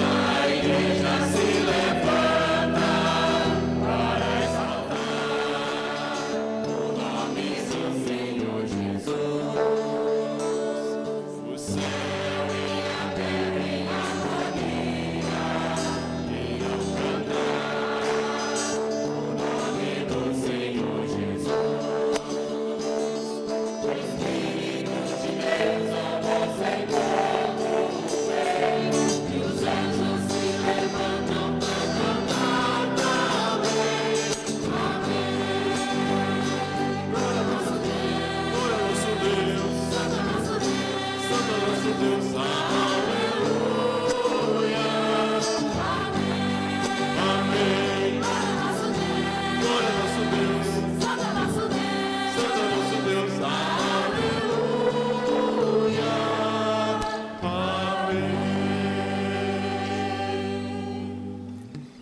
Da igreja se levanta.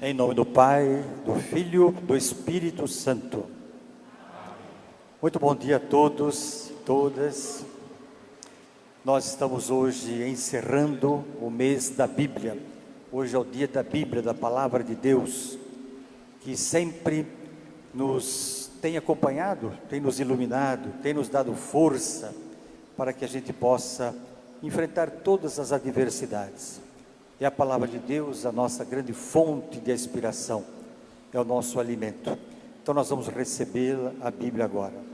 Em nome do Pai, do Filho, do Espírito Santo. Muito bom dia a todos e todas. Nós estamos hoje encerrando o mês da Bíblia. Hoje é o dia da Bíblia, da Palavra de Deus, que sempre nos tem acompanhado, tem nos iluminado, tem nos dado força para que a gente possa enfrentar todas as adversidades. É a palavra de Deus, a nossa grande fonte de inspiração, é o nosso alimento. Então nós vamos receber a Bíblia agora.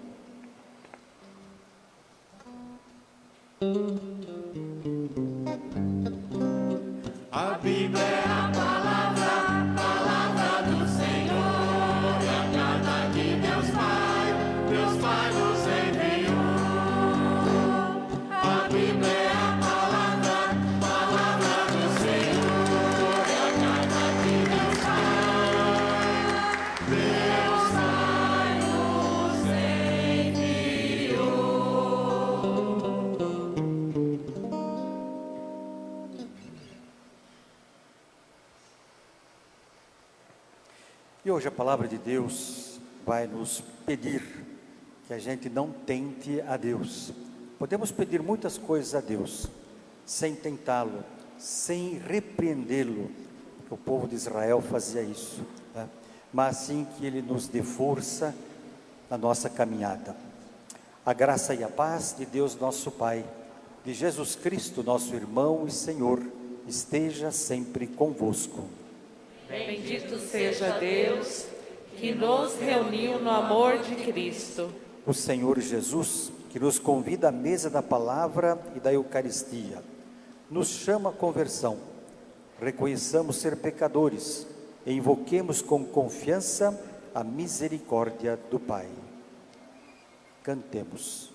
A Bíblia é a palavra do Senhor, é a carta que Deus Pai nos enviou. A Bíblia é a palavra do Senhor, é a carta que Deus Pai nos enviou. E hoje a palavra de Deus vai nos pedir que a gente não tente a Deus. Podemos pedir muitas coisas a Deus, sem tentá-lo, sem repreendê-lo, porque o povo de Israel fazia isso, né? Mas sim que Ele nos dê força na nossa caminhada. A graça e a paz de Deus nosso Pai, de Jesus Cristo, nosso irmão e Senhor, esteja sempre convosco. Bendito seja Deus que nos reuniu no amor de Cristo. O Senhor Jesus, que nos convida à mesa da palavra e da Eucaristia, nos chama à conversão. Reconheçamos ser pecadores e invoquemos com confiança a misericórdia do Pai. Cantemos.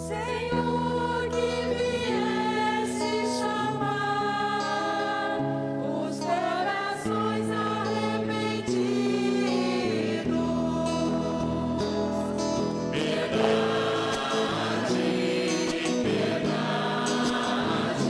Senhor, que vieste chamar os corações arrependidos. Piedade, piedade.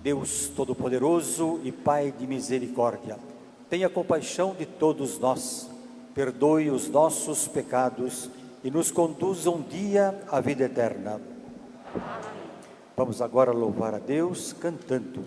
Deus Todo-Poderoso e Pai de misericórdia, tenha compaixão de todos nós, perdoe os nossos pecados e nos conduza um dia à vida eterna. Vamos agora louvar a Deus cantando.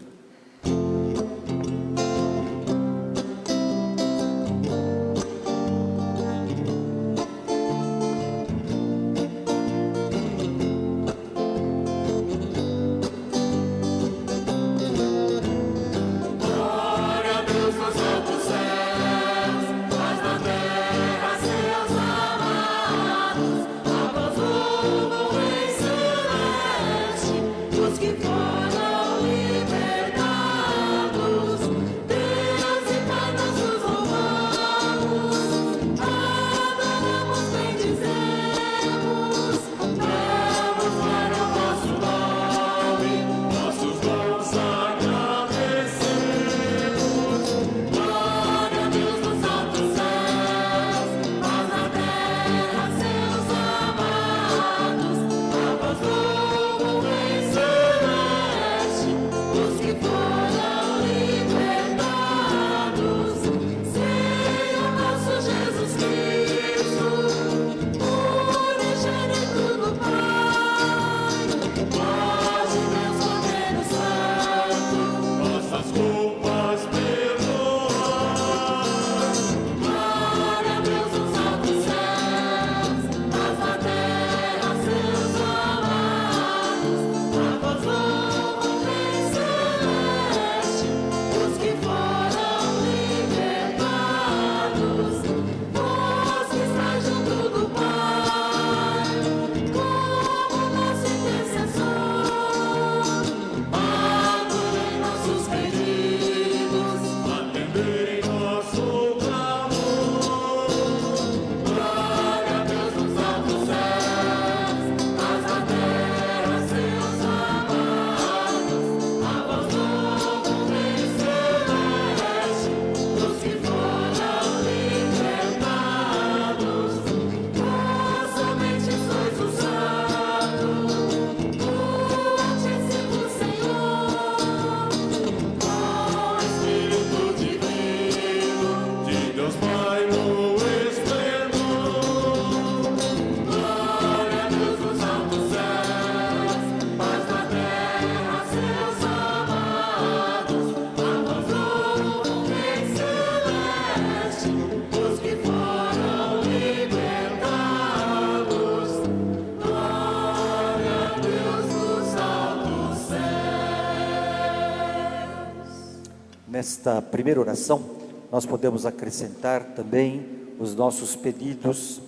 Nesta primeira oração, nós podemos acrescentar também os nossos pedidos,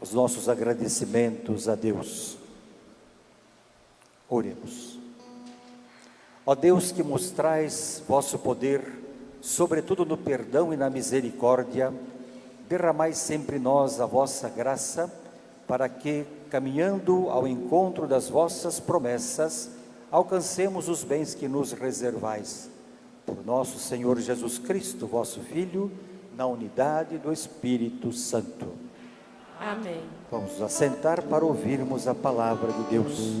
os nossos agradecimentos a Deus. Oremos. Ó Deus, que mostrais vosso poder, sobretudo no perdão e na misericórdia, derramai sempre em nós a vossa graça, para que, caminhando ao encontro das vossas promessas, alcancemos os bens que nos reservais. Por nosso Senhor Jesus Cristo, vosso Filho, na unidade do Espírito Santo. Amém. Vamos nos assentar para ouvirmos a palavra de Deus.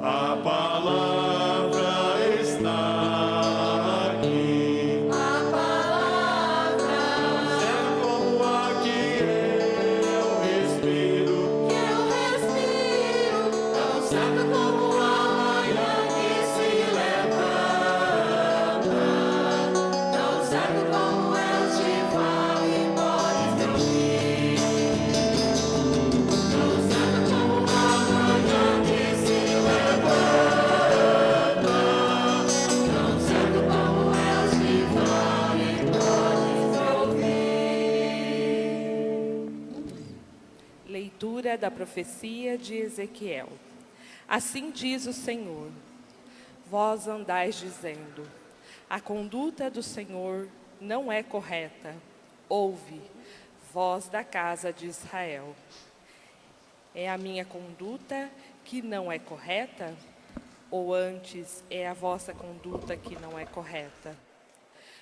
A palavra está aqui. A palavra é como a que eu respiro. Tão certo como a manhã que se levanta. Tão certo como eu te falo e podes me ouvir. Tão certo como a manhã que se levanta. Tão certo como eu te falo e podes me ouvir. Leitura da profecia de Ezequiel. Assim diz o Senhor: vós andais dizendo, a conduta do Senhor não é correta. Ouve, vós da casa de Israel. É a minha conduta que não é correta? Ou antes é a vossa conduta que não é correta?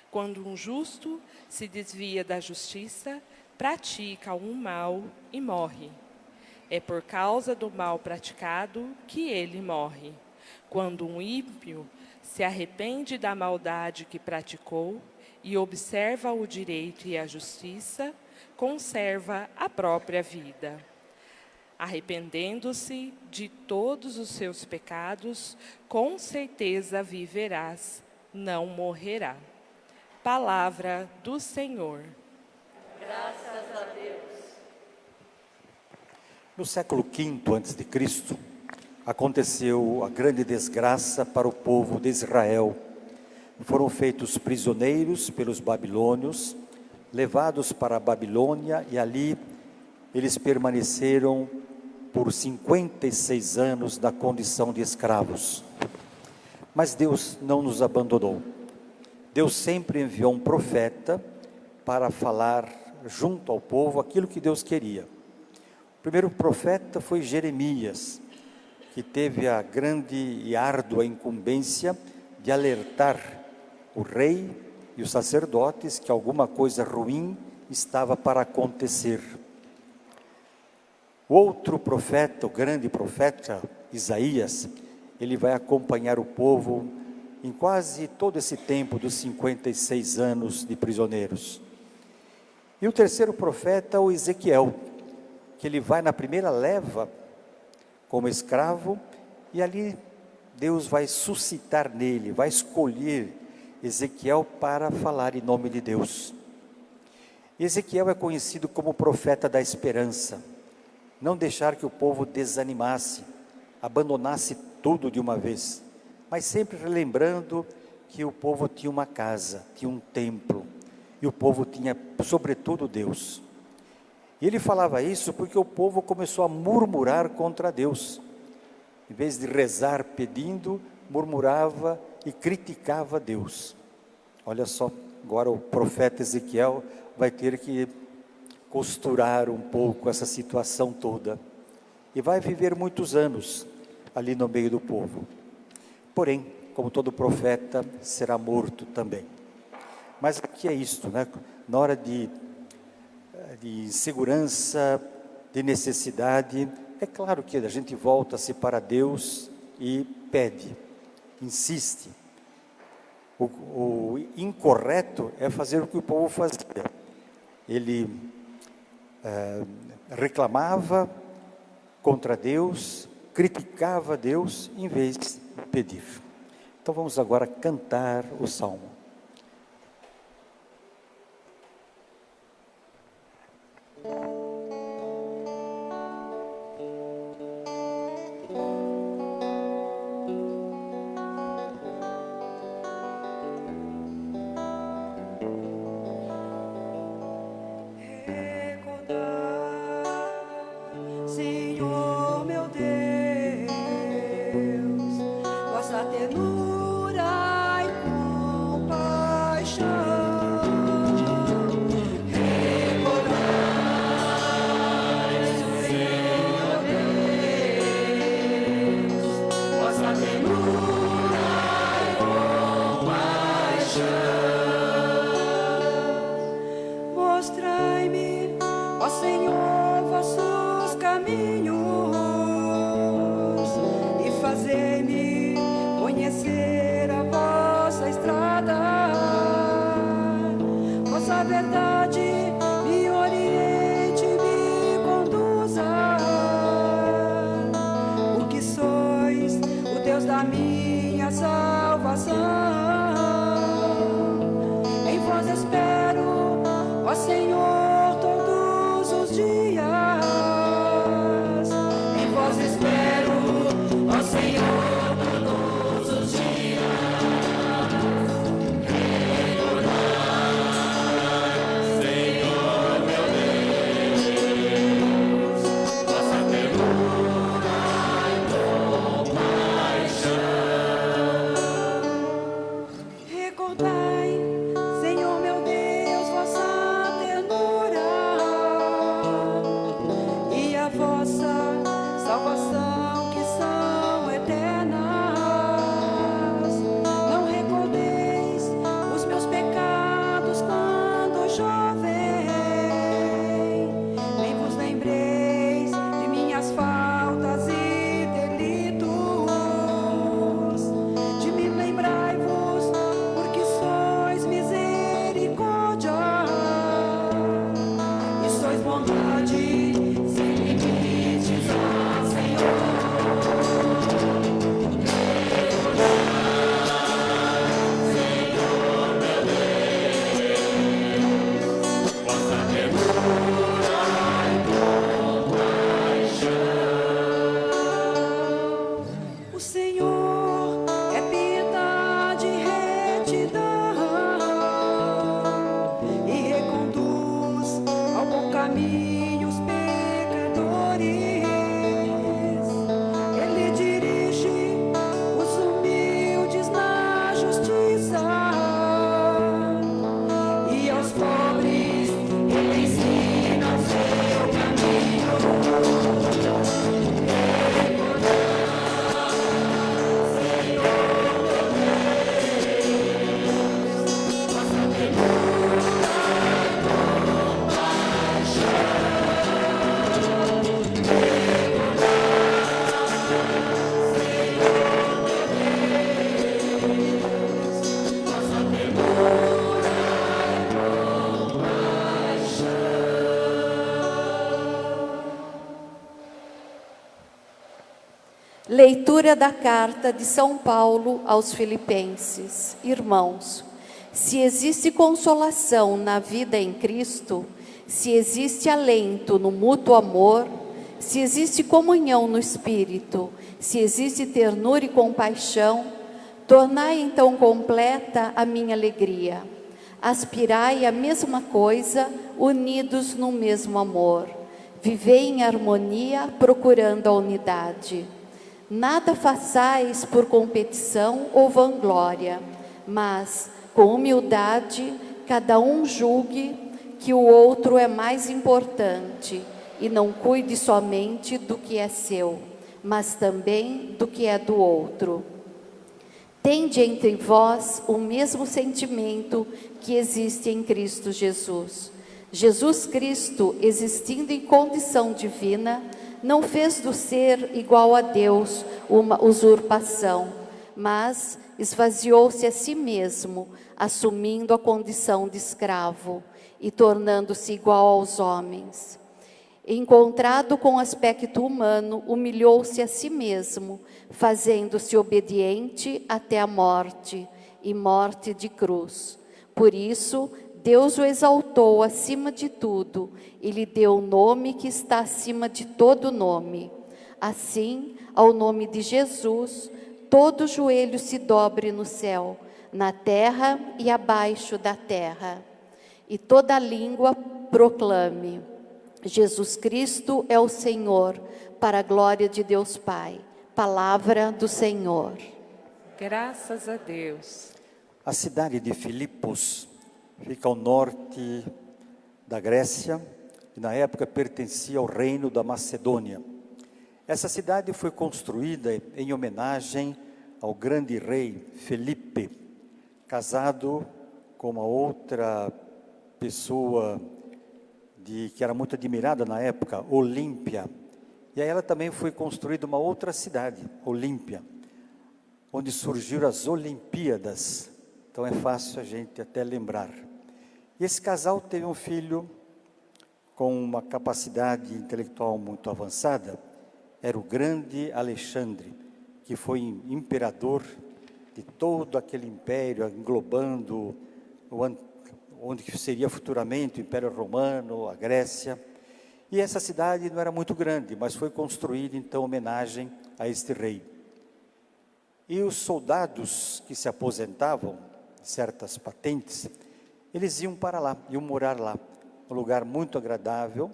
Quando um justo se desvia da justiça, pratica um mal e morre. É por causa do mal praticado que ele morre. Quando um ímpio se arrepende da maldade que praticou e observa o direito e a justiça, conserva a própria vida. Arrependendo-se de todos os seus pecados, com certeza viverás, não morrerá. Palavra do Senhor. Graças a Deus. No século V a.C., aconteceu a grande desgraça para o povo de Israel. Foram feitos prisioneiros pelos babilônios, levados para a Babilônia, e ali eles permaneceram por 56 anos na condição de escravos. Mas Deus não nos abandonou. Deus sempre enviou um profeta para falar junto ao povo aquilo que Deus queria. O primeiro profeta foi Jeremias, que teve a grande e árdua incumbência de alertar o rei e os sacerdotes que alguma coisa ruim estava para acontecer. O outro profeta, o grande profeta, Isaías, ele vai acompanhar o povo em quase todo esse tempo dos 56 anos de prisioneiros. E o terceiro profeta, o Ezequiel, que ele vai na primeira leva como escravo, e ali Deus vai suscitar nele, vai escolher Ezequiel para falar em nome de Deus. Ezequiel é conhecido como profeta da esperança. Não deixar que o povo desanimasse, abandonasse tudo de uma vez, mas sempre relembrando que o povo tinha uma casa, tinha um templo, e o povo tinha, sobretudo, Deus. E ele falava isso porque o povo começou a murmurar contra Deus. Em vez de rezar pedindo, murmurava e criticava Deus. Olha só, agora o profeta Ezequiel vai ter que costurar um pouco essa situação toda. E vai viver muitos anos ali no meio do povo. Porém, como todo profeta, será morto também. Mas aqui é isto, né? Na hora de insegurança, de necessidade, é claro que a gente volta-se para Deus e pede, insiste. O incorreto é fazer o que o povo fazia. Ele reclamava contra Deus, criticava Deus, em vez de pedir. Então vamos agora cantar o salmo. Senhor meu Deus, vossa ternura e compaixão. Recordai, Senhor Deus, vossa ternura e compaixão. Mostrai-me, ó Senhor, vossos caminhos e fazei-me conhecer a vossa estrada. Vossa verdade me oriente, me conduza, porque sois o Deus da minha salvação. Em vós espero, ó Senhor, todos os dias. Em vós espero, ó Senhor, todos os dias. Senhor meu Deus, vossa ternura e compaixão. Leitura da carta de São Paulo aos Filipenses. Irmãos, se existe consolação na vida em Cristo, se existe alento no mútuo amor, se existe comunhão no Espírito, se existe ternura e compaixão, tornai então completa a minha alegria. Aspirai a mesma coisa, unidos no mesmo amor. Vivei em harmonia, procurando a unidade. Nada façais por competição ou vanglória, mas, com humildade, cada um julgue que o outro é mais importante e não cuide somente do que é seu, mas também do que é do outro. Tende entre vós o mesmo sentimento que existe em Cristo Jesus. Jesus Cristo, existindo em condição divina, não fez do ser igual a Deus uma usurpação, mas esvaziou-se a si mesmo, assumindo a condição de escravo e tornando-se igual aos homens. Encontrado com aspecto humano, humilhou-se a si mesmo, fazendo-se obediente até a morte, e morte de cruz. Por isso, Deus o exaltou acima de tudo e lhe deu o nome que está acima de todo nome. Assim, ao nome de Jesus, todo joelho se dobre no céu, na terra e abaixo da terra. E toda língua proclame: Jesus Cristo é o Senhor, para a glória de Deus Pai. Palavra do Senhor. Graças a Deus. A cidade de Filipos fica ao norte da Grécia e na época pertencia ao reino da Macedônia. Essa cidade foi construída em homenagem ao grande rei Felipe, casado com uma outra pessoa que era muito admirada na época, Olímpia. E aí ela também foi construída uma outra cidade, Olímpia, onde surgiram as Olimpíadas. Então é fácil a gente até lembrar. E esse casal teve um filho com uma capacidade intelectual muito avançada, era o grande Alexandre, que foi imperador de todo aquele império, englobando onde seria futuramente o Império Romano, a Grécia. E essa cidade não era muito grande, mas foi construída então em homenagem a este rei. E os soldados que se aposentavam, certas patentes, eles iam para lá, iam morar lá, um lugar muito agradável,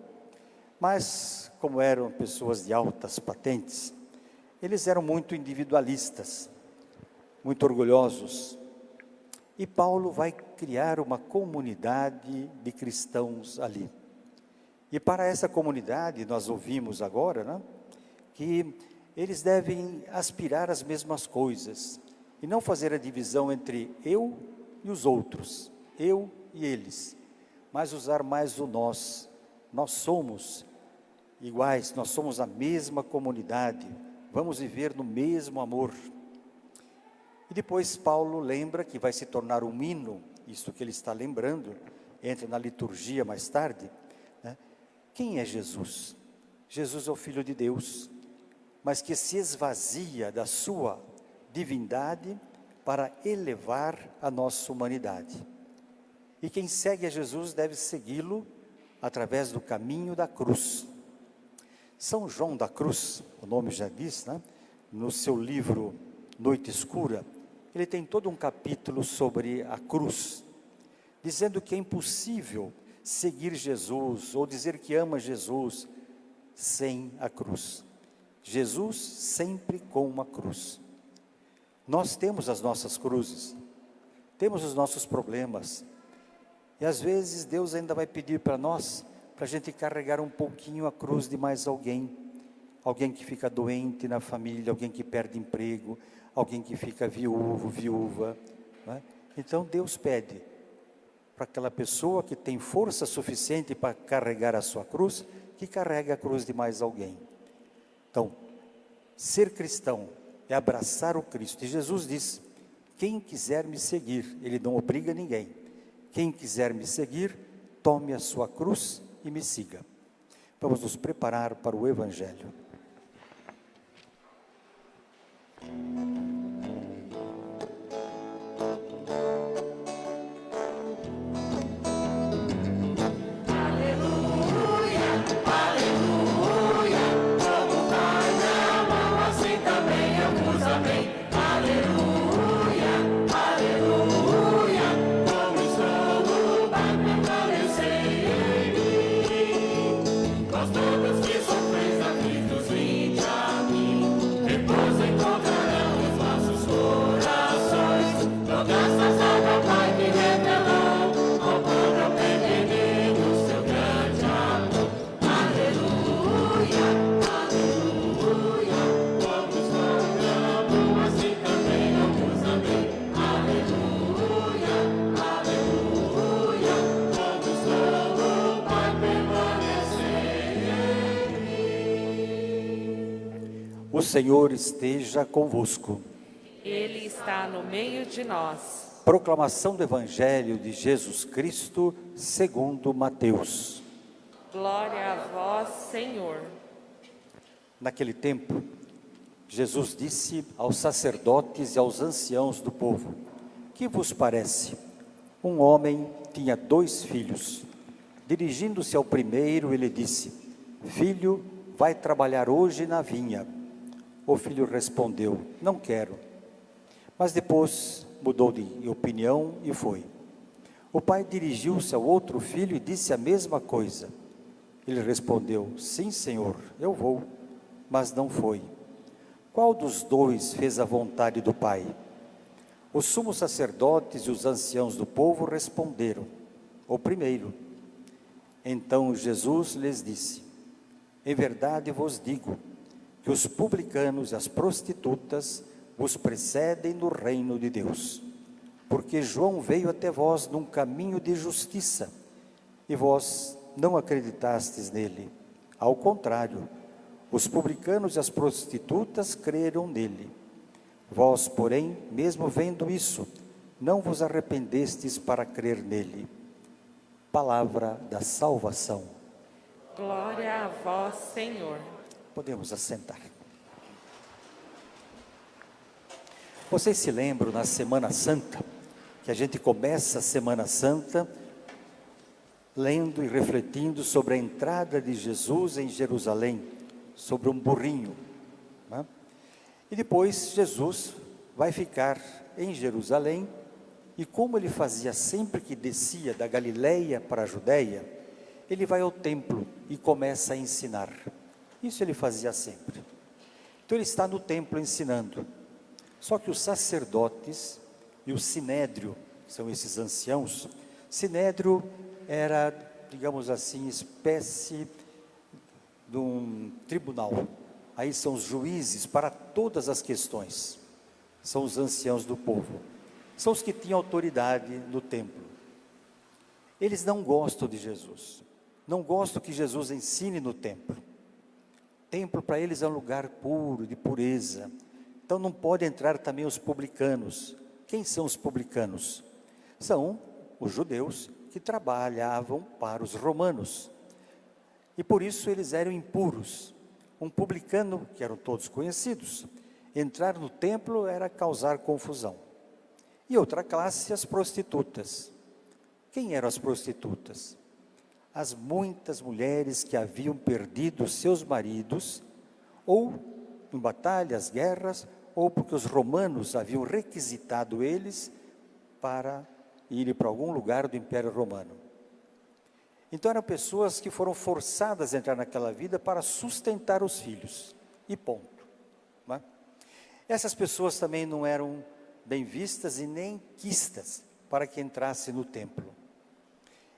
mas como eram pessoas de altas patentes, eles eram muito individualistas, muito orgulhosos. E Paulo vai criar uma comunidade de cristãos ali. E para essa comunidade, nós ouvimos agora, né, que eles devem aspirar às mesmas coisas, e não fazer a divisão entre eu e os outros, eu e eles, mas usar mais o nós. Nós somos iguais, nós somos a mesma comunidade, vamos viver no mesmo amor. E depois Paulo lembra que vai se tornar um hino, isso que ele está lembrando, entra na liturgia mais tarde, né? Quem é Jesus? Jesus é o Filho de Deus, mas que se esvazia da sua divindade para elevar a nossa humanidade. E quem segue a Jesus deve segui-lo através do caminho da cruz. São João da Cruz, o nome já diz, né? No seu livro Noite Escura, ele tem todo um capítulo sobre a cruz, dizendo que é impossível seguir Jesus ou dizer que ama Jesus sem a cruz. Jesus sempre com uma cruz. Nós temos as nossas cruzes, temos os nossos problemas, e às vezes Deus ainda vai pedir para nós, para a gente carregar um pouquinho a cruz de mais alguém que fica doente na família, alguém que perde emprego, alguém que fica viúva, né? Então Deus pede para aquela pessoa que tem força suficiente para carregar a sua cruz, que carregue a cruz de mais alguém. Então, ser cristão é abraçar o Cristo. E Jesus diz: quem quiser me seguir, ele não obriga ninguém. Quem quiser me seguir, tome a sua cruz e me siga. Vamos nos preparar para o Evangelho. Senhor esteja convosco. Ele está no meio de nós. Proclamação do Evangelho de Jesus Cristo segundo Mateus. Glória a vós, Senhor. Naquele tempo, Jesus disse aos sacerdotes e aos anciãos do povo: que vos parece? Um homem tinha 2 filhos. Dirigindo-se ao primeiro, ele disse: Filho, vai trabalhar hoje na vinha. O filho respondeu: Não quero. Mas depois mudou de opinião e foi. O pai dirigiu-se ao outro filho e disse a mesma coisa. Ele respondeu: Sim, Senhor, eu vou. Mas não foi. Qual dos 2 fez a vontade do pai? Os sumos sacerdotes e os anciãos do povo responderam: O primeiro. Então Jesus lhes disse: Em verdade vos digo que os publicanos e as prostitutas vos precedem no reino de Deus. Porque João veio até vós num caminho de justiça, e vós não acreditastes nele. Ao contrário, os publicanos e as prostitutas creram nele. Vós, porém, mesmo vendo isso, não vos arrependestes para crer nele. Palavra da salvação. Glória a vós, Senhor. Podemos assentar. Vocês se lembram na Semana Santa, que a gente começa a Semana Santa lendo e refletindo sobre a entrada de Jesus em Jerusalém, sobre um burrinho, né? E depois Jesus vai ficar em Jerusalém, e como ele fazia sempre que descia da Galileia para a Judéia, ele vai ao templo e começa a ensinar. Isso ele fazia sempre. Então ele está no templo ensinando. Só que os sacerdotes e o sinédrio, são esses anciãos, sinédrio era, digamos assim, espécie de um tribunal. Aí são os juízes para todas as questões. São os anciãos do povo. São os que tinham autoridade no templo. Eles não gostam de Jesus. Não gostam que Jesus ensine no templo. Templo para eles é um lugar puro, de pureza. Então não pode entrar também os publicanos. Quem são os publicanos? São os judeus que trabalhavam para os romanos. E por isso eles eram impuros. Um publicano, que eram todos conhecidos, entrar no templo era causar confusão. E outra classe, as prostitutas. Quem eram as prostitutas? As muitas mulheres que haviam perdido seus maridos, ou em batalhas, guerras, ou porque os romanos haviam requisitado eles para irem para algum lugar do Império Romano. Então eram pessoas que foram forçadas a entrar naquela vida para sustentar os filhos, e ponto, não é? Essas pessoas também não eram bem vistas e nem quistas para que entrasse no templo.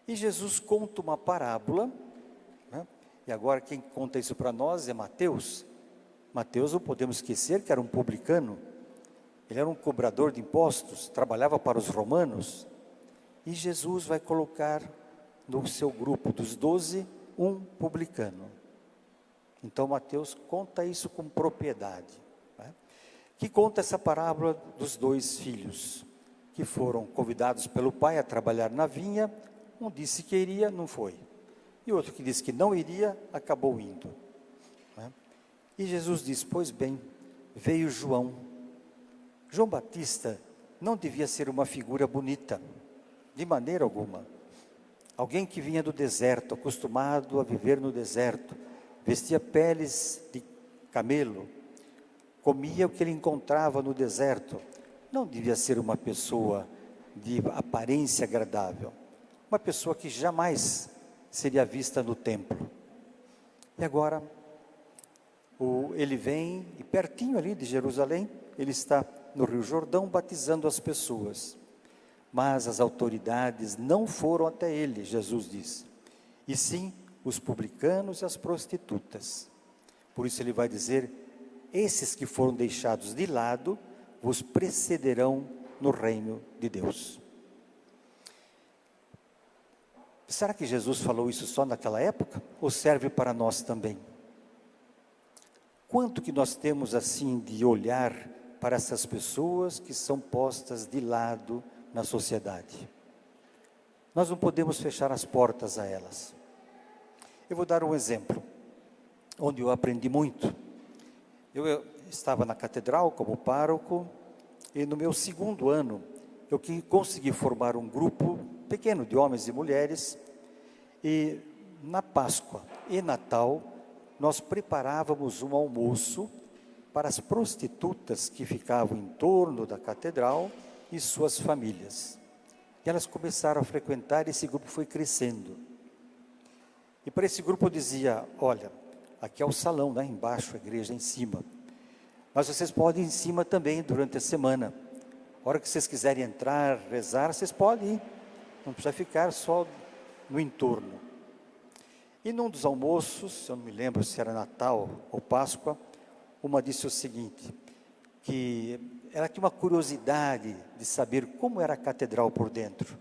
E Jesus conta uma parábola, né? E agora quem conta isso para nós é Mateus. Mateus, não podemos esquecer que era um publicano, ele era um cobrador de impostos, trabalhava para os romanos, e Jesus vai colocar no seu grupo dos 12, um publicano. Então Mateus conta isso com propriedade, né? Que conta essa parábola dos 2 filhos, que foram convidados pelo pai a trabalhar na vinha. Um disse que iria, não foi. E outro que disse que não iria, acabou indo, né? E Jesus diz: pois bem, veio João. João Batista não devia ser uma figura bonita, de maneira alguma. Alguém que vinha do deserto, acostumado a viver no deserto, vestia peles de camelo, comia o que ele encontrava no deserto. Não devia ser uma pessoa de aparência agradável, uma pessoa que jamais seria vista no templo. E agora, ele vem, e pertinho ali de Jerusalém, ele está no Rio Jordão batizando as pessoas. Mas as autoridades não foram até ele, Jesus diz, e sim os publicanos e as prostitutas. Por isso ele vai dizer: esses que foram deixados de lado vos precederão no reino de Deus. Será que Jesus falou isso só naquela época? Ou serve para nós também? quanto que nós temos assim de olhar para essas pessoas que são postas de lado na sociedade. Nós não podemos fechar as portas a elas. Eu vou dar um exemplo, onde eu aprendi muito. Eu estava na catedral como pároco, e no meu segundo ano, eu consegui formar um grupo pequeno de homens e mulheres, e na Páscoa e Natal, nós preparávamos um almoço para as prostitutas que ficavam em torno da catedral e suas famílias. E elas começaram a frequentar, e esse grupo foi crescendo. E para esse grupo eu dizia, olha, aqui é o salão, né, embaixo, a igreja em cima. Mas vocês podem ir em cima também durante a semana. A hora que vocês quiserem entrar, rezar, vocês podem ir. Não precisa ficar só no entorno. E num dos almoços, eu não me lembro se era Natal ou Páscoa, uma disse o seguinte, que ela tinha uma curiosidade de saber como era a catedral por dentro.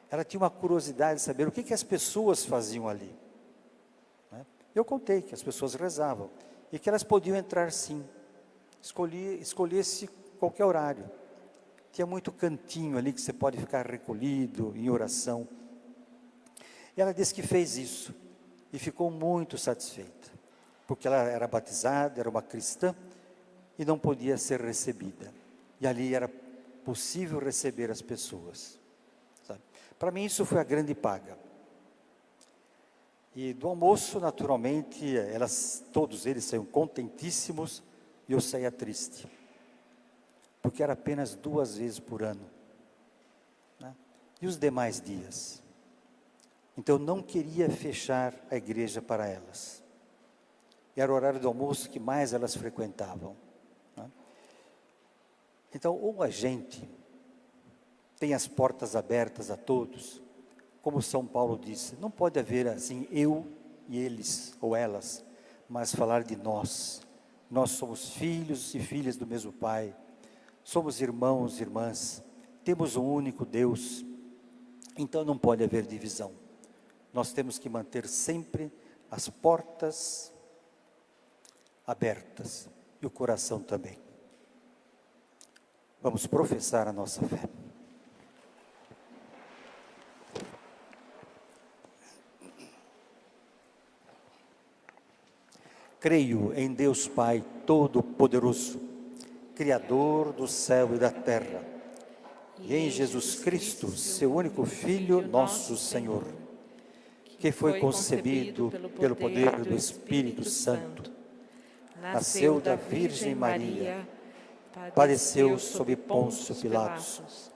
Ela tinha uma curiosidade de saber o que as pessoas faziam ali. Eu contei que as pessoas rezavam e que elas podiam entrar sim, escolhesse qualquer horário. Tinha muito cantinho ali que você pode ficar recolhido em oração. E ela disse que fez isso e ficou muito satisfeita, porque ela era batizada, era uma cristã e não podia ser recebida. E ali era possível receber as pessoas. Para mim isso foi a grande paga. E do almoço, naturalmente, todos eles saíram contentíssimos e eu saía triste. Porque era apenas 2 vezes por ano. Né? E os demais dias? Então eu não queria fechar a igreja para elas. Era o horário do almoço que mais elas frequentavam. Né? Então, ou a gente tem as portas abertas a todos, como São Paulo disse, não pode haver assim eu e eles ou elas, mas falar de nós. Nós somos filhos e filhas do mesmo Pai, somos irmãos e irmãs, temos um único Deus, então não pode haver divisão. Nós temos que manter sempre as portas abertas e o coração também. Vamos professar a nossa fé. Creio em Deus Pai Todo-Poderoso, Criador do céu e da terra, e em Jesus Cristo, seu único Filho, nosso Senhor, que foi concebido pelo poder do Espírito Santo, nasceu da Virgem Maria, padeceu sob Pôncio Pilatos,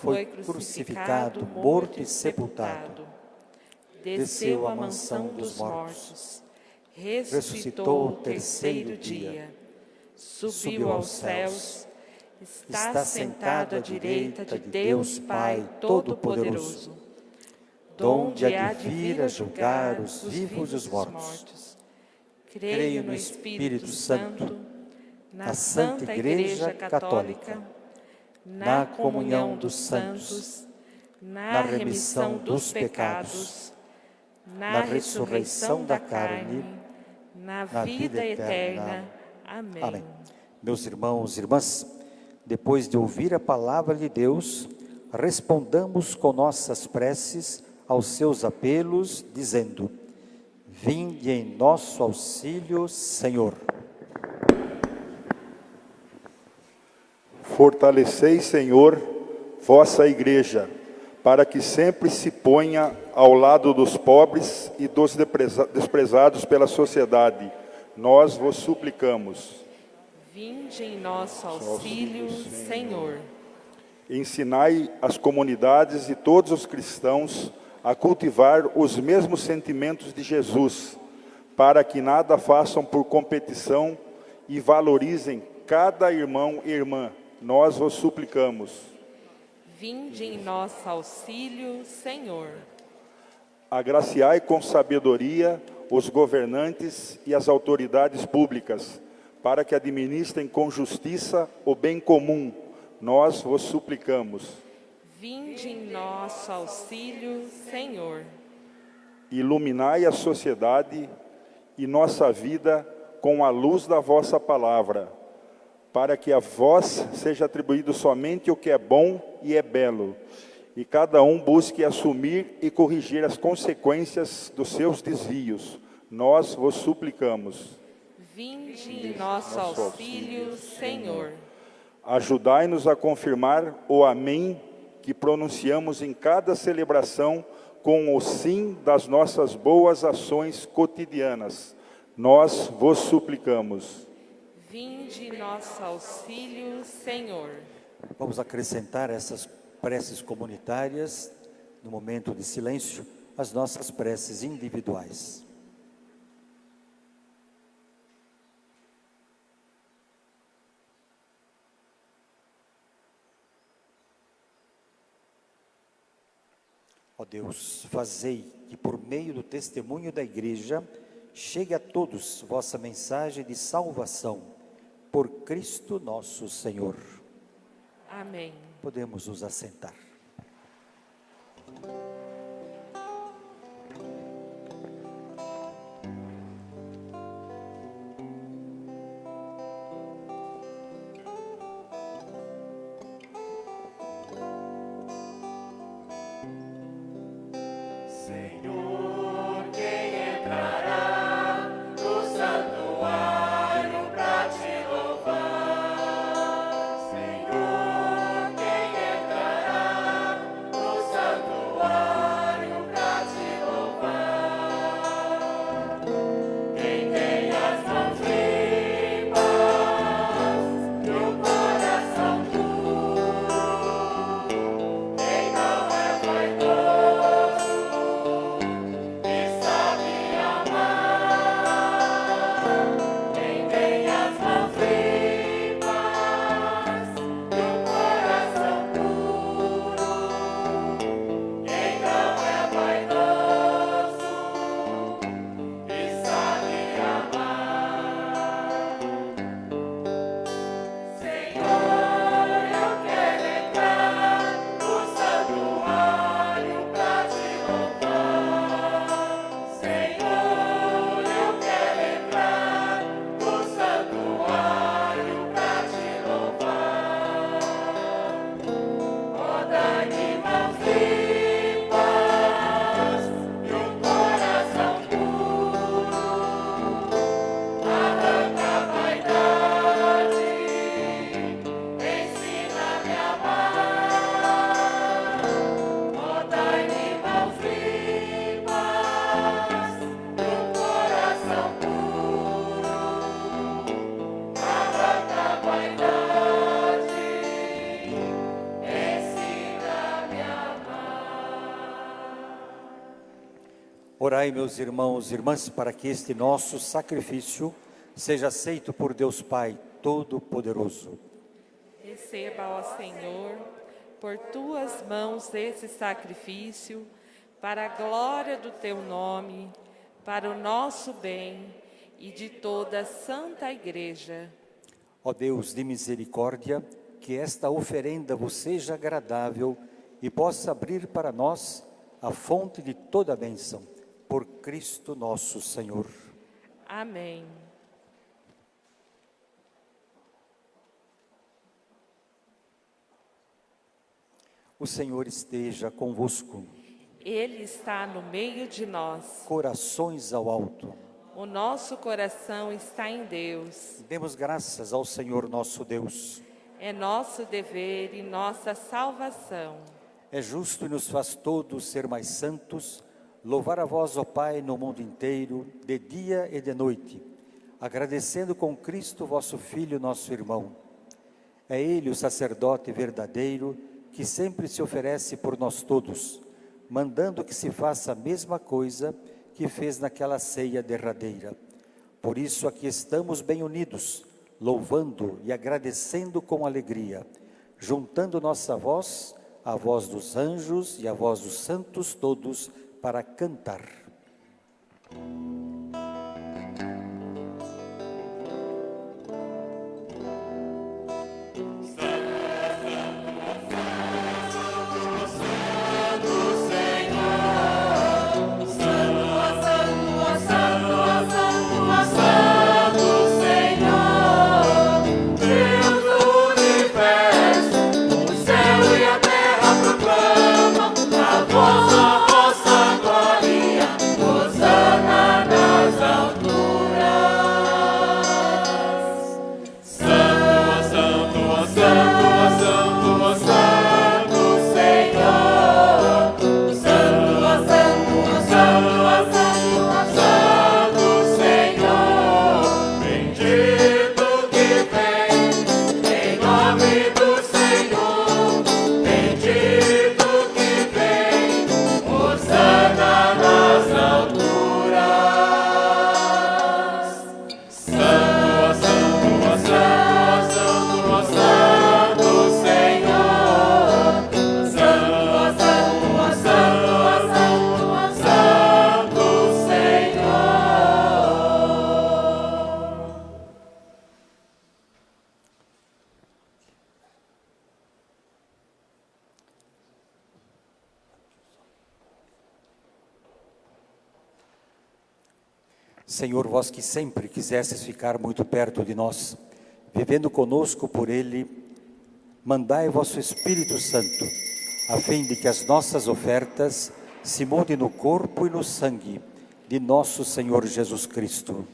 foi crucificado, morto e sepultado, desceu à mansão dos mortos, ressuscitou ao terceiro dia, subiu aos céus, está sentado à direita de Deus Pai Todo-Poderoso, donde há de vir a julgar os vivos e os mortos. Creio no Espírito Santo, na Santa Igreja Católica, na comunhão dos santos, na remissão dos pecados, na ressurreição da carne, na vida eterna. Amém. Amém. Meus irmãos e irmãs, depois de ouvir a palavra de Deus, respondamos com nossas preces aos seus apelos, dizendo: vinde em nosso auxílio, Senhor. Fortalecei, Senhor, vossa igreja, para que sempre se ponha ao lado dos pobres e dos desprezados pela sociedade. Nós vos suplicamos. Vinde em nosso auxílio, Senhor. Ensinai as comunidades e todos os cristãos a cultivar os mesmos sentimentos de Jesus, para que nada façam por competição e valorizem cada irmão e irmã. Nós vos suplicamos. Vinde em nosso auxílio, Senhor. Agraciai com sabedoria os governantes e as autoridades públicas, para que administrem com justiça o bem comum. Nós vos suplicamos. Vinde em nosso auxílio, Senhor. Iluminai a sociedade e nossa vida com a luz da vossa palavra, para que a vós seja atribuído somente o que é bom e é belo, e cada um busque assumir e corrigir as consequências dos seus desvios. Nós vos suplicamos. Vinde em nosso auxílio, Senhor. Ajudai-nos a confirmar o amém que pronunciamos em cada celebração com o sim das nossas boas ações cotidianas. Nós vos suplicamos. Vinde em nosso auxílio, Senhor. Vamos acrescentar essas preces comunitárias, no momento de silêncio, as nossas preces individuais. Ó Deus, fazei que por meio do testemunho da Igreja chegue a todos vossa mensagem de salvação, por Cristo nosso Senhor. Amém. Podemos nos assentar. Senhor, quem entrará no santuário pra te louvar? Senhor, quem entrará no santuário pra te louvar? Quem tem as mãos limpas e o coração puro, quem não é vaidoso e sabe amar. Quem tem as mãos limpas e o coração puro, quem não é vaidoso e sabe amar. Senhor, eu quero entrar no santuário pra te louvar. Senhor, eu quero entrar no santuário pra te louvar. Ó, dai-me mãos limpas e um coração puro, arranca a vaidade, ensina-me a amar. Ó, dai-me mãos limpas e um coração puro, arranca a vaidade, ensina-me a amar. Orai, meus irmãos e irmãs, para que este nosso sacrifício seja aceito por Deus Pai Todo-Poderoso. Receba, ó Senhor, por tuas mãos esse sacrifício, para a glória do teu nome, para o nosso bem e de toda a Santa Igreja. Ó Deus de misericórdia, que esta oferenda vos seja agradável e possa abrir para nós a fonte de toda a bênção, por Cristo nosso Senhor. Amém. O Senhor esteja convosco. Ele está no meio de nós. Corações ao alto. O nosso coração está em Deus. Demos graças ao Senhor nosso Deus. É nosso dever e nossa salvação. É justo e nos faz todos ser mais santos, louvar a vós, ó Pai, no mundo inteiro, de dia e de noite, agradecendo com Cristo, vosso Filho, nosso irmão. É Ele o sacerdote verdadeiro, que sempre se oferece por nós todos, mandando que se faça a mesma coisa que fez naquela ceia derradeira. Por isso aqui estamos bem unidos, louvando e agradecendo com alegria, juntando nossa voz, a voz dos anjos e a voz dos santos todos, para cantar. Santo, Senhor, vós que sempre quisestes ficar muito perto de nós, vivendo conosco por Ele, mandai vosso Espírito Santo, a fim de que as nossas ofertas se mudem no corpo e no sangue de nosso Senhor Jesus Cristo.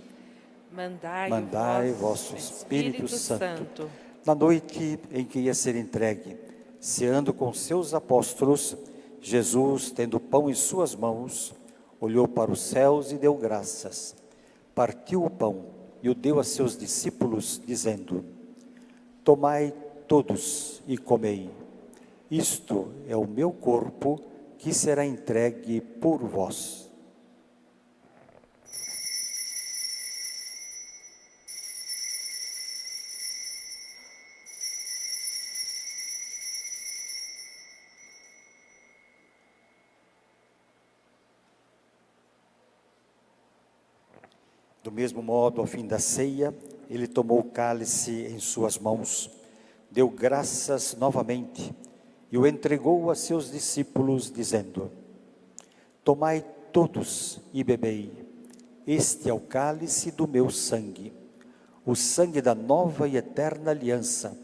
Mandai vosso Espírito Santo. Na noite em que ia ser entregue, ceando com seus apóstolos, Jesus, tendo pão em suas mãos, olhou para os céus e deu graças. Partiu o pão e o deu a seus discípulos, dizendo: Tomai todos e comei. Isto é o meu corpo que será entregue por vós. Do mesmo modo, ao fim da ceia, ele tomou o cálice em suas mãos, deu graças novamente e o entregou a seus discípulos, dizendo: Tomai todos e bebei, este é o cálice do meu sangue, o sangue da nova e eterna aliança,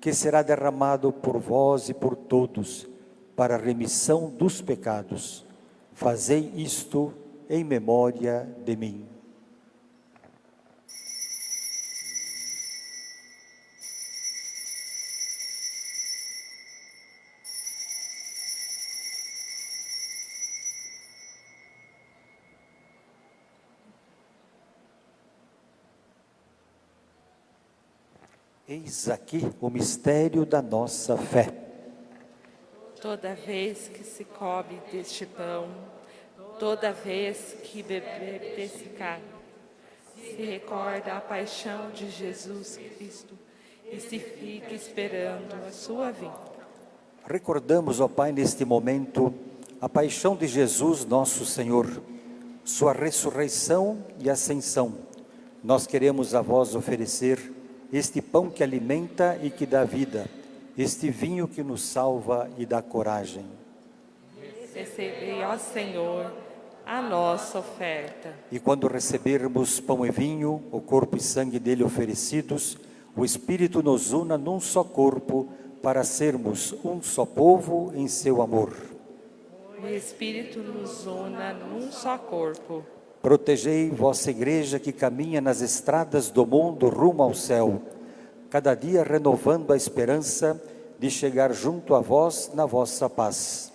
que será derramado por vós e por todos, para a remissão dos pecados. Fazei isto em memória de mim. Eis aqui o mistério da nossa fé. Toda vez que se come deste pão, toda vez que bebe desse cálice, se recorda a paixão de Jesus Cristo e se fica esperando a sua vinda. Recordamos, ó Pai, neste momento, a paixão de Jesus, nosso Senhor, sua ressurreição e ascensão. Nós queremos a vós oferecer este pão que alimenta e que dá vida, este vinho que nos salva e dá coragem. Recebei, ó Senhor, a nossa oferta. E quando recebermos pão e vinho, o corpo e sangue dele oferecidos, o Espírito nos una num só corpo, para sermos um só povo em seu amor. O Espírito nos una num só corpo. Protegei vossa igreja que caminha nas estradas do mundo rumo ao céu, cada dia renovando a esperança de chegar junto a vós na vossa paz.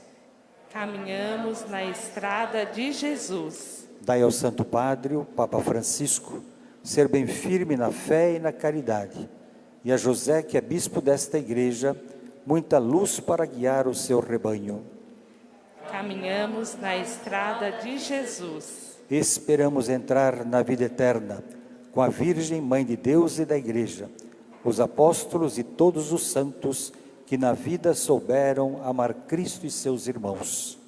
Caminhamos na estrada de Jesus. Dai ao Santo Padre, o Papa Francisco, ser bem firme na fé e na caridade, e a José, que é bispo desta igreja, muita luz para guiar o seu rebanho. Caminhamos na estrada de Jesus. Esperamos entrar na vida eterna com a Virgem Mãe de Deus e da Igreja, os apóstolos e todos os santos que na vida souberam amar Cristo e seus irmãos.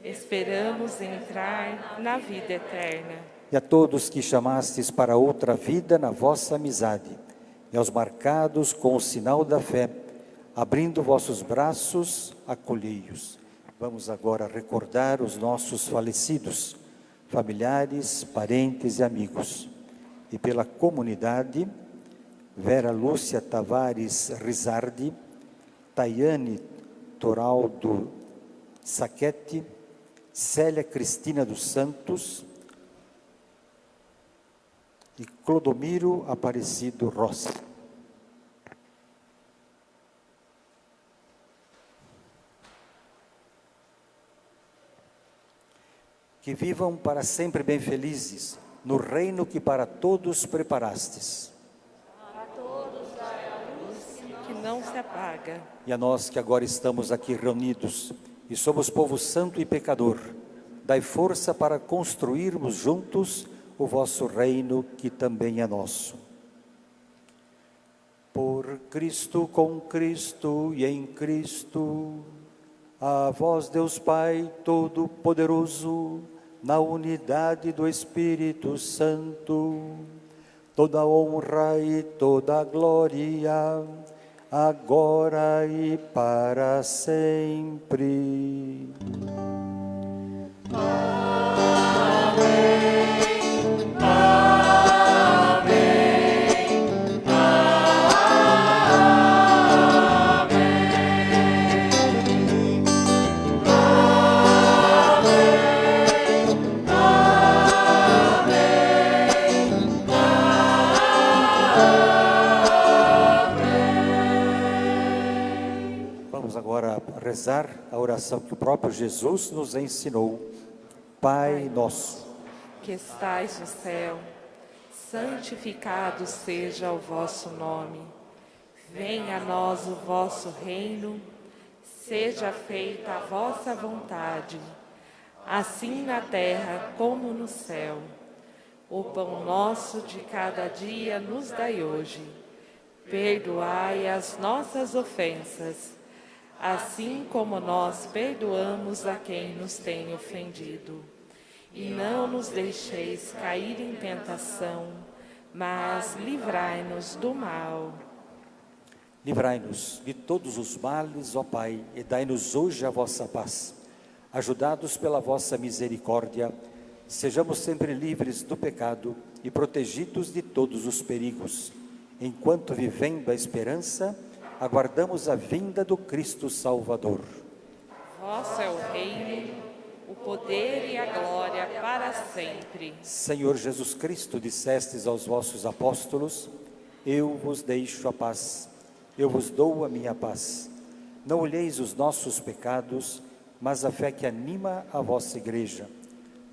Esperamos entrar na vida eterna. E a todos que chamastes para outra vida na vossa amizade, e aos marcados com o sinal da fé, abrindo vossos braços, acolhei-os. Vamos agora recordar os nossos falecidos, familiares, parentes e amigos. E pela comunidade, Vera Lúcia Tavares Rizardi, Tayane Toraldo Saquete, Célia Cristina dos Santos e Clodomiro Aparecido Rossi. Que vivam para sempre bem felizes, no reino que para todos preparastes. A todos dai a luz que não se apaga. E a nós que agora estamos aqui reunidos, e somos povo santo e pecador, dai força para construirmos juntos o vosso reino, que também é nosso. Por Cristo, com Cristo e em Cristo, a vós, Deus Pai Todo-Poderoso, na unidade do Espírito Santo, toda honra e toda glória, agora e para sempre. Amém. agora rezar a oração que o próprio Jesus nos ensinou. Pai nosso, que estais no céu, santificado seja o vosso nome. Venha a nós o vosso reino, seja feita a vossa vontade, assim na terra como no céu. O pão nosso de cada dia nos dai hoje. Perdoai as nossas ofensas, assim como nós perdoamos a quem nos tem ofendido. E não nos deixeis cair em tentação, mas livrai-nos do mal. livrai-nos de todos os males, ó Pai, e dai-nos hoje a vossa paz. Ajudados pela vossa misericórdia, sejamos sempre livres do pecado e protegidos de todos os perigos. Enquanto vivendo a esperança, aguardamos a vinda do Cristo Salvador. Vosso é o reino, o poder e a glória para sempre. Senhor Jesus Cristo, dissestes aos vossos apóstolos: eu vos deixo a paz, eu vos dou a minha paz. Não olheis os nossos pecados, mas a fé que anima a vossa igreja.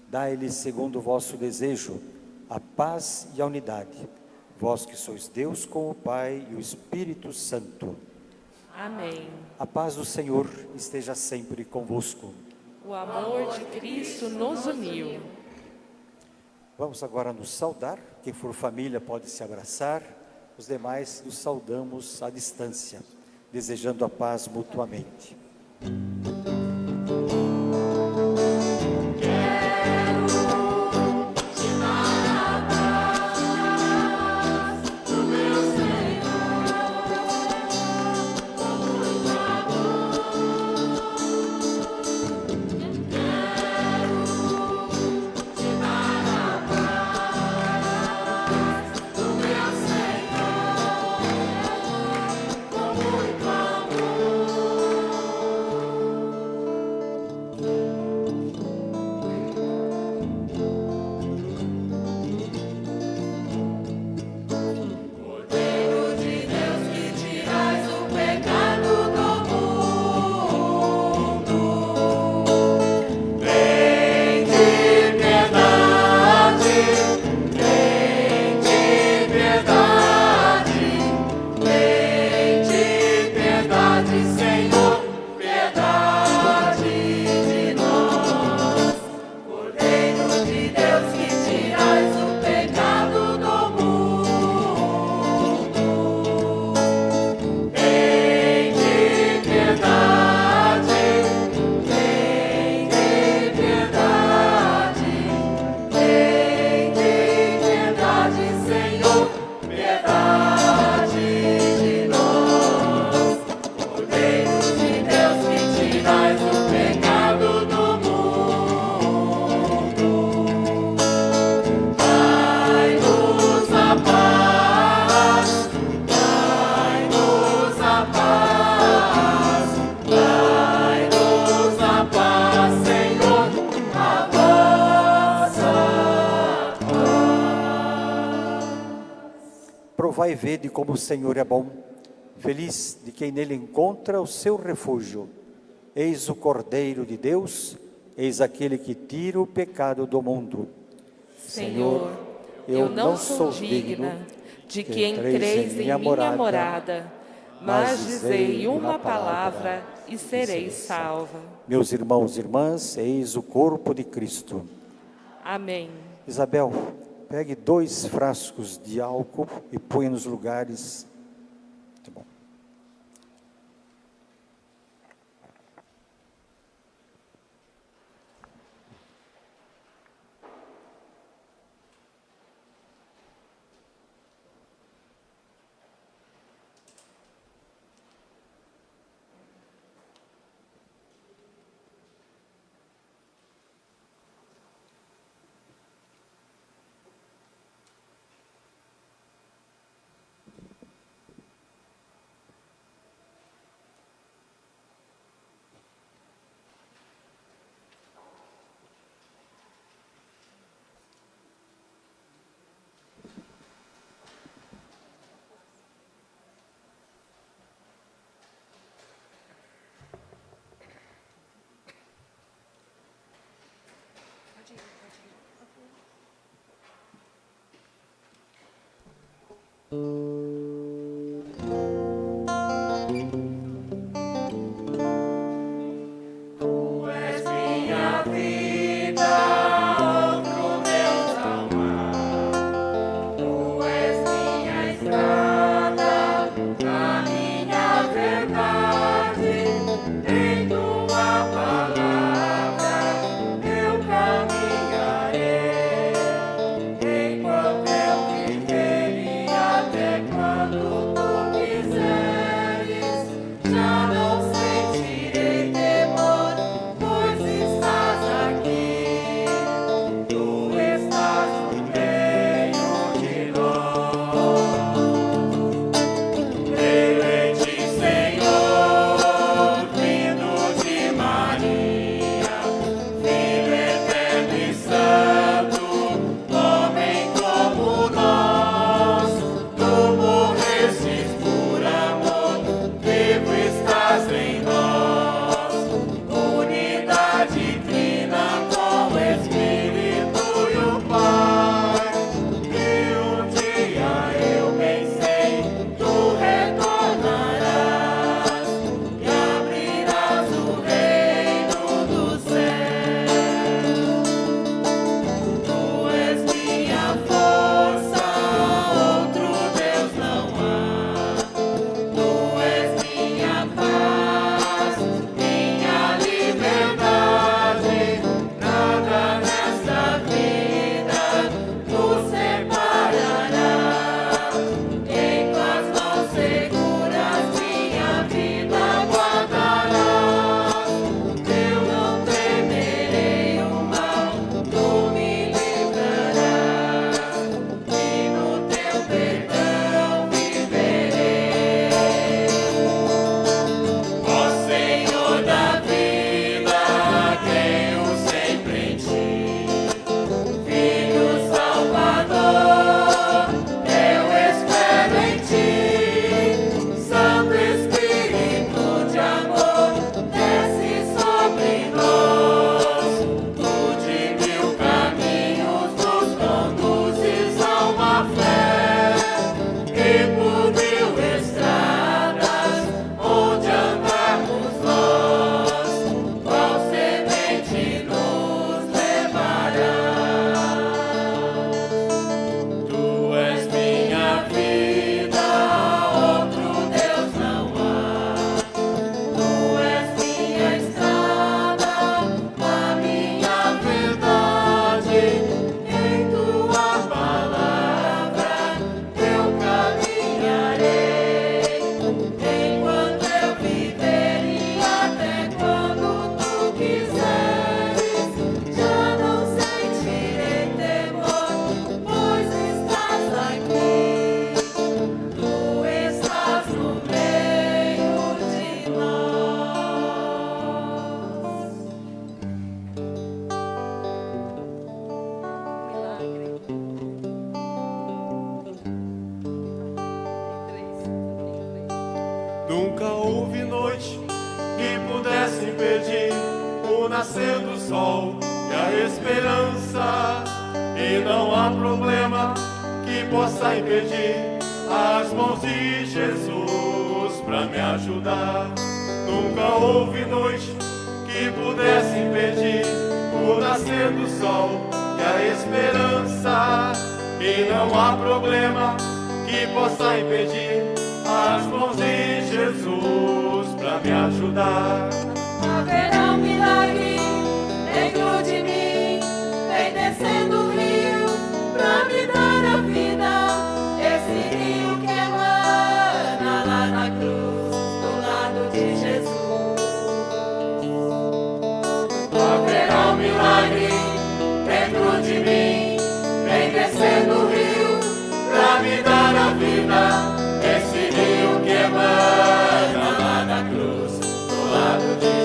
Dai-lhes, segundo o vosso desejo, a paz e a unidade. Vós que sois Deus com o Pai e o Espírito Santo. Amém. A paz do Senhor esteja sempre convosco. O amor de Cristo nos uniu. Vamos agora nos saudar. Quem for família pode se abraçar. Os demais nos saudamos à distância, desejando a paz mutuamente. Provai e vede como o Senhor é bom, feliz de quem nele encontra o seu refúgio. Eis o Cordeiro de Deus, eis aquele que tira o pecado do mundo. Senhor, eu não sou digna de que entreis em minha morada, mas dizei uma palavra e serei salva. Meus irmãos e irmãs, eis o corpo de Cristo. Amém. Isabel, pegue 2 frascos de álcool e ponha nos lugares. Muito bom. Nunca houve noite que pudesse impedir o nascer do sol e a esperança. E não há problema que possa impedir as mãos de Jesus para me ajudar. Nunca houve noite que pudesse impedir o nascer do sol e a esperança. E não há problema que possa impedir as mãos de Jesus para me ajudar. Haverá um milagre dentro de mim, vem descendo o rio pra me dar a vida. Esse rio que emana lá na cruz, do lado de Jesus. Haverá um milagre dentro de mim, vem descendo o rio pra me dar a vida. Esse rio que emana lá na cruz, do lado de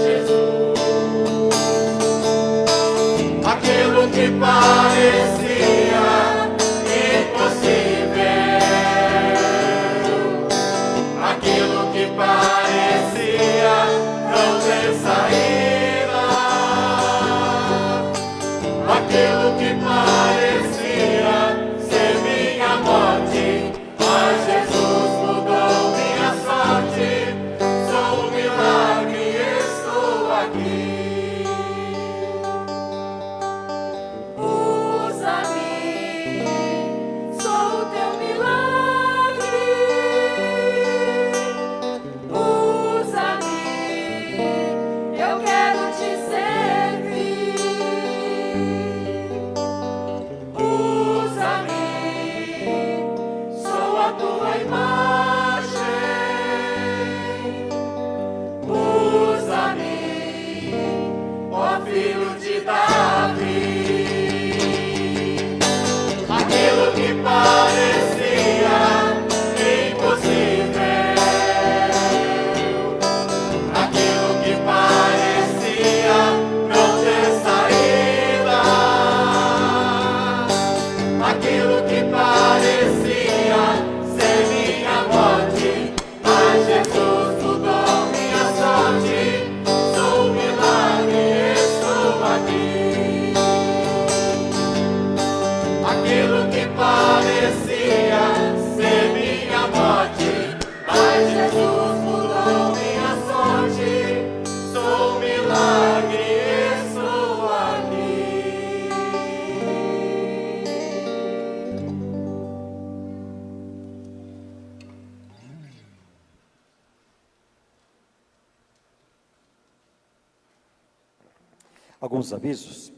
Alguns avisos.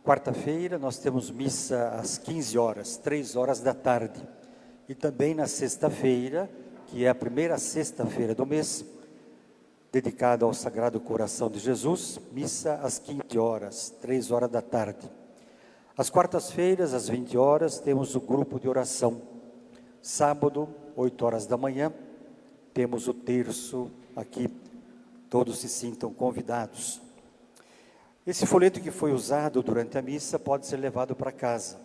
Quarta-feira nós temos missa às 15 horas, 3 horas da tarde. E também na sexta-feira, que é a primeira sexta-feira do mês, dedicada ao Sagrado Coração de Jesus, missa às 15 horas, 3 horas da tarde. Às quartas-feiras, às 20 horas, temos o grupo de oração. Sábado, 8 horas da manhã, temos o terço aqui. Todos se sintam convidados. Esse folheto que foi usado durante a missa pode ser levado para casa.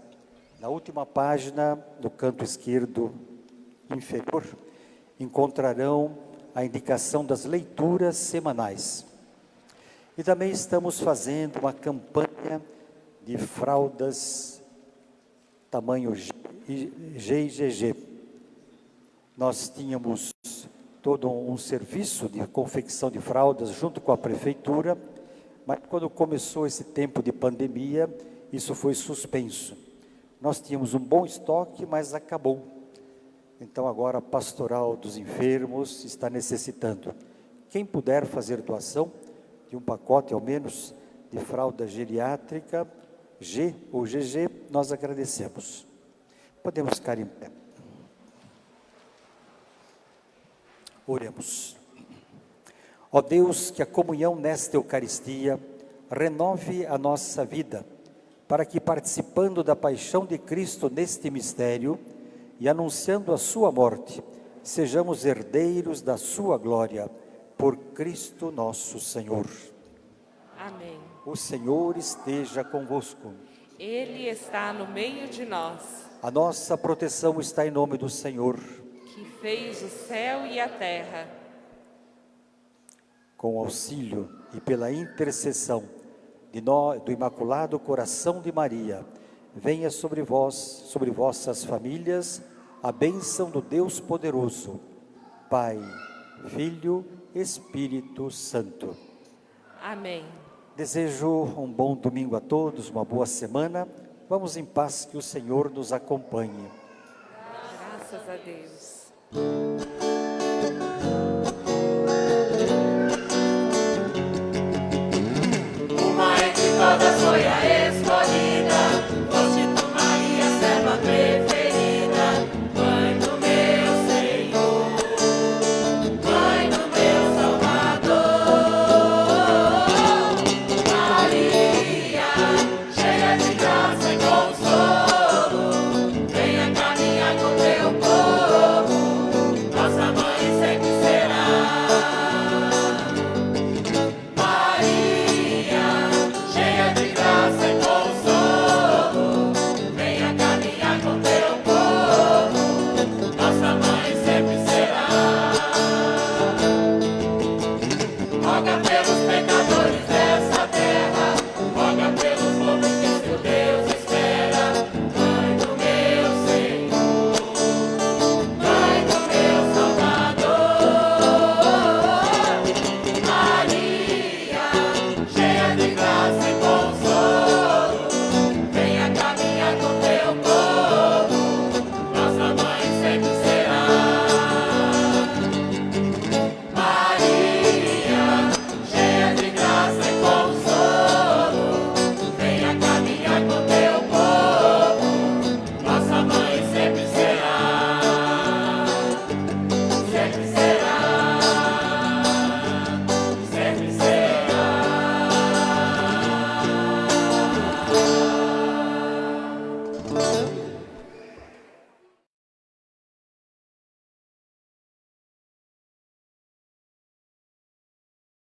Na última página, no canto esquerdo inferior, encontrarão a indicação das leituras semanais. E também estamos fazendo uma campanha de fraldas tamanho G e GG. Nós tínhamos todo um serviço de confecção de fraldas junto com a prefeitura, mas quando começou esse tempo de pandemia, isso foi suspenso. Nós tínhamos um bom estoque, mas acabou. Então agora a Pastoral dos Enfermos está necessitando. Quem puder fazer doação de um pacote ao menos de fralda geriátrica, G ou GG, nós agradecemos. Podemos ficar em pé. Oremos. Ó Deus, que a comunhão nesta Eucaristia renove a nossa vida, para que, participando da paixão de Cristo neste mistério e anunciando a sua morte, sejamos herdeiros da sua glória, por Cristo nosso Senhor. Amém. O Senhor esteja convosco. Ele está no meio de nós, A nossa proteção está em nome do Senhor. que fez o céu e a terra. Com o auxílio e pela intercessão do Imaculado Coração de Maria, venha sobre vós, sobre vossas famílias, a bênção do Deus poderoso, Pai, Filho, Espírito Santo. Amém. Desejo um bom domingo a todos, uma boa semana. Vamos em paz, que o Senhor nos acompanhe. Graças a Deus. Uma entre todas foi a escolhida, foste tu, Maria, serva preferida, Mãe do meu Senhor, Mãe do meu Salvador. Maria, cheia de graça e consolo, venha caminhar com teu povo, nossa mãe sempre será. Maria, cheia de graça e consolo, venha caminhar com teu povo, nossa mãe sempre será. Roga pelos pecadores dessa terra, roga pelo povo que seu Deus espera, Mãe do meu Senhor, Mãe do meu Salvador. Maria, cheia de graça e consolo, venha caminhar com teu povo, nossa mãe sempre será. Maria, cheia de graça e consolo, venha caminhar com teu povo, nossa mãe sempre será. Sempre será. Sempre será.